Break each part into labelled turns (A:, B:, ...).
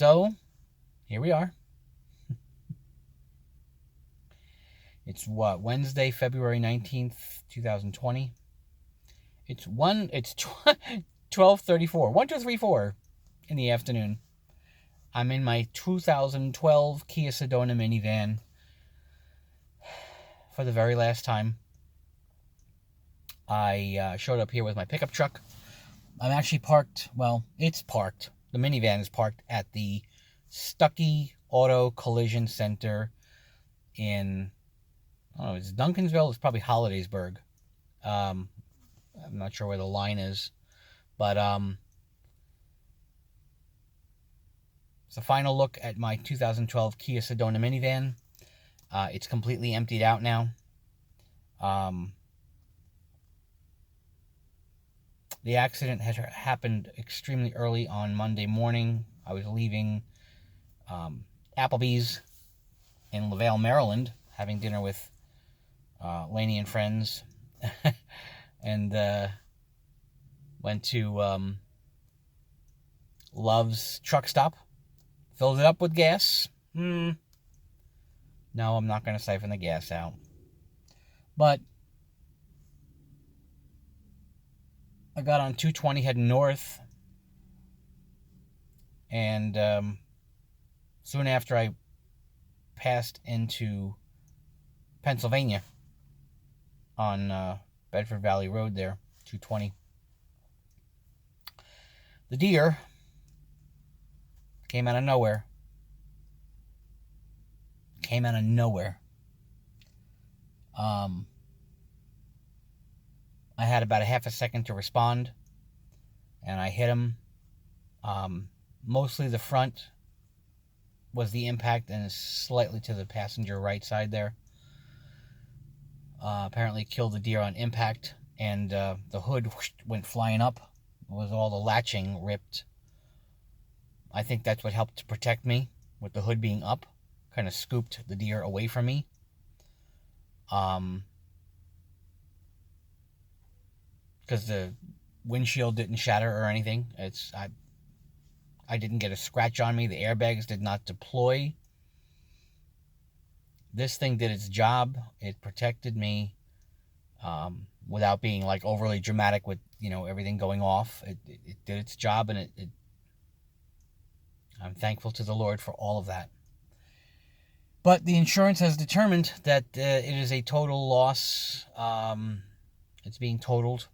A: So, here we are. It's Wednesday, February 19th, 2020. It's 12:34, 12:34 in the afternoon. I'm in my 2012 Kia Sedona minivan for the very last time. I showed up here with my pickup truck. I'm actually parked, it's parked. The minivan is parked at the Stuckey Auto Collision Center in, I don't know, it's Duncansville, it's probably Hollidaysburg. I'm not sure where the line is, but it's a final look at my 2012 Kia Sedona minivan. It's completely emptied out now. The accident had happened extremely early on Monday morning. I was leaving Applebee's in LaVale, Maryland, having dinner with Laney and friends, and went to Love's truck stop, filled it up with gas. No, I'm not going to siphon the gas out. But I got on 220 heading north, and soon after I passed into Pennsylvania on Bedford Valley Road there, 220. The deer came out of nowhere. I had about a half a second to respond, and I hit him. Mostly the front was the impact, and slightly to the passenger right side there. Apparently killed the deer on impact, and the hood went flying up. It was all the latching ripped. I think that's what helped to protect me, with the hood being up. Kind of scooped the deer away from me. Because the windshield didn't shatter or anything. I didn't get a scratch on me. The airbags did not deploy. This thing did its job. It protected me without being like overly dramatic with, everything going off. It did its job, and I'm thankful to the Lord for all of that. But the insurance has determined that it is a total loss. It's being totaled.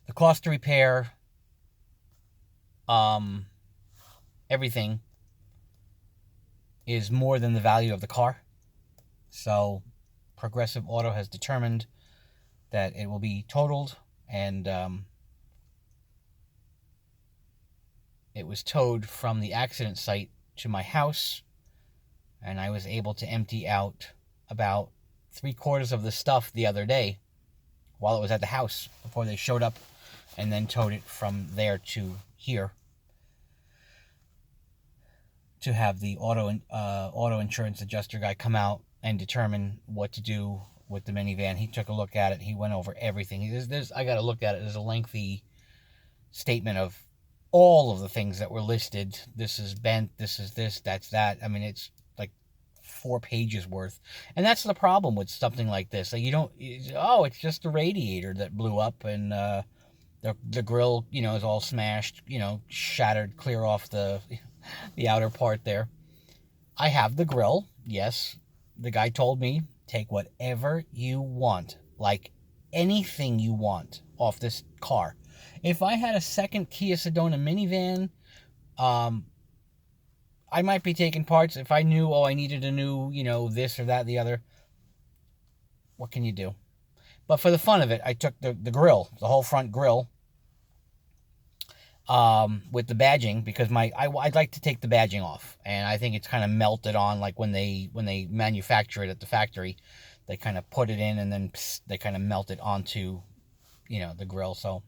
A: The cost to repair everything is more than the value of the car. So Progressive Auto has determined that it will be totaled, and it was towed from the accident site to my house, and I was able to empty out about 3/4 of the stuff the other day while it was at the house before they showed up and then towed it from there to here to have the auto insurance adjuster guy come out and determine what to do with the minivan. He took a look at it. He went over everything. I got to look at it. There's a lengthy statement of all of the things that were listed. This is bent. This is this. That's that. I mean, it's like 4 pages worth. And that's the problem with something like this. Like it's just the radiator that blew up, and the grill, is all smashed, shattered clear off the outer part there. I have the grill, yes. The guy told me, take whatever you want, like anything you want off this car. If I had a second Kia Sedona minivan, I might be taking parts. If I knew, I needed a new, this or that, the other. What can you do? But for the fun of it, I took the grill, the whole front grill, with the badging, because I'd like to take the badging off, and I think it's kind of melted on, like when they manufacture it at the factory, they kind of put it in, and then they kind of melt it onto, the grill. So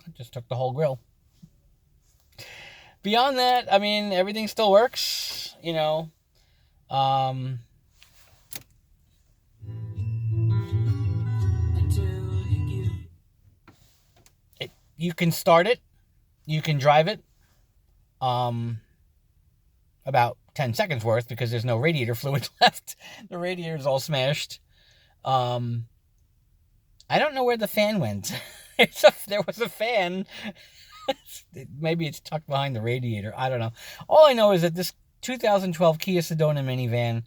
A: I just took the whole grill. Beyond that, I mean, everything still works, you can start it, you can drive it, About 10 seconds worth because there's no radiator fluid left. The radiator's all smashed. Um, I don't know where the fan went. There was a fan. Maybe it's tucked behind the radiator. I don't know. All I know is that this 2012 Kia Sedona minivan,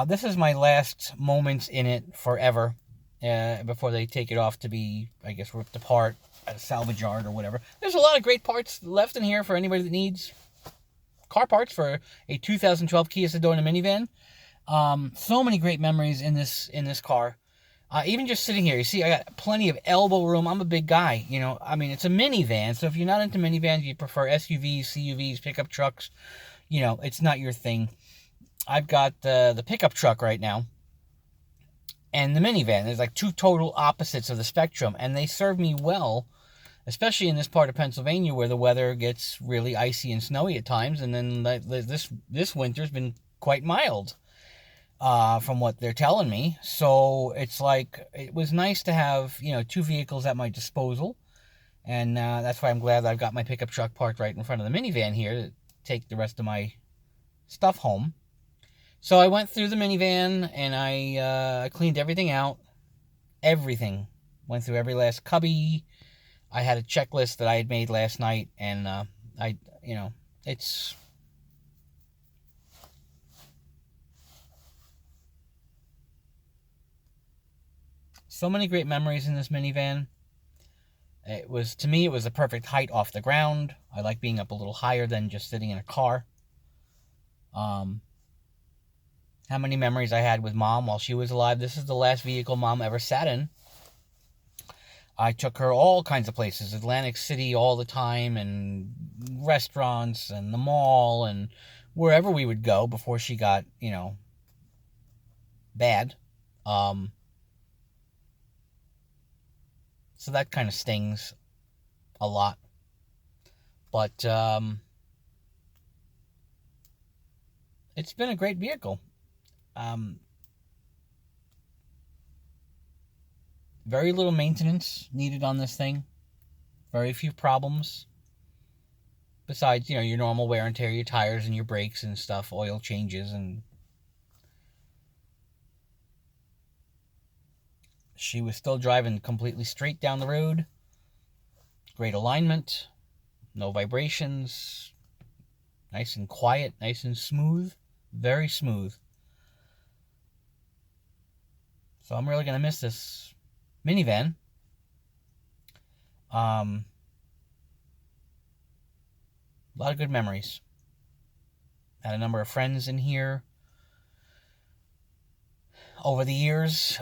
A: this is my last moments in it forever, before they take it off to be, I guess, ripped apart at a salvage yard or whatever. There's a lot of great parts left in here for anybody that needs car parts for a 2012 Kia Sedona minivan. So many great memories in this car. Even just sitting here, you see, I got plenty of elbow room. I'm a big guy, you know. I mean, it's a minivan, so if you're not into minivans, you prefer SUVs, CUVs, pickup trucks, you know, it's not your thing. I've got the pickup truck right now and the minivan. There's like two total opposites of the spectrum, and they serve me well, especially in this part of Pennsylvania where the weather gets really icy and snowy at times, and then this winter's been quite mild. From what they're telling me. So it's like, it was nice to have, you know, two vehicles at my disposal. And that's why I'm glad that I've got my pickup truck parked right in front of the minivan here to take the rest of my stuff home. So I went through the minivan and I cleaned everything out. Everything. Went through every last cubby. I had a checklist that I had made last night, and it's... So many great memories in this minivan. To me, it was the perfect height off the ground. I like being up a little higher than just sitting in a car. How many memories I had with Mom while she was alive. This is the last vehicle Mom ever sat in. I took her all kinds of places. Atlantic City all the time, and restaurants, and the mall, and wherever we would go before she got, you know, bad. So that kind of stings a lot. But it's been a great vehicle. Very little maintenance needed on this thing. Very few problems. Besides, you know, your normal wear and tear, your tires and your brakes and stuff, oil changes, and she was still driving completely straight down the road. Great alignment. No vibrations. Nice and quiet. Nice and smooth. Very smooth. So I'm really going to miss this minivan. A lot of good memories. Had a number of friends in here over the years.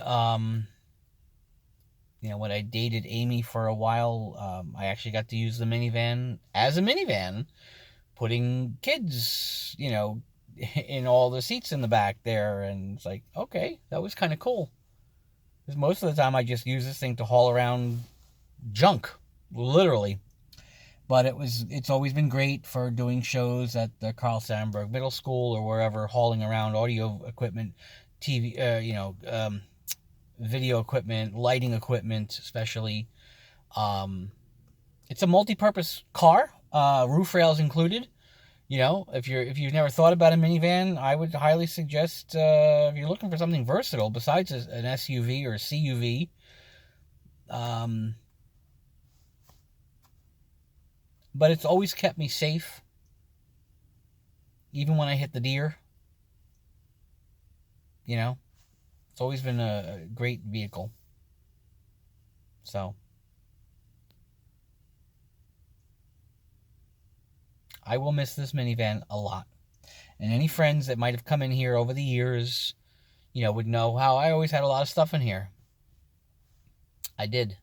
A: You know, when I dated Amy for a while, I actually got to use the minivan as a minivan, putting kids, you know, in all the seats in the back there. And it's like, okay, that was kind of cool. Because most of the time I just use this thing to haul around junk, literally. But it's always been great for doing shows at the Carl Sandburg Middle School or wherever, hauling around audio equipment, TV, video equipment, lighting equipment, especially. It's a multi-purpose car, roof rails included. You know, if you've never thought about a minivan, I would highly suggest, if you're looking for something versatile besides an SUV or a CUV. But it's always kept me safe, even when I hit the deer. You know, it's always been a great vehicle. So I will miss this minivan a lot. And any friends that might have come in here over the years, you know, would know how I always had a lot of stuff in here. I did.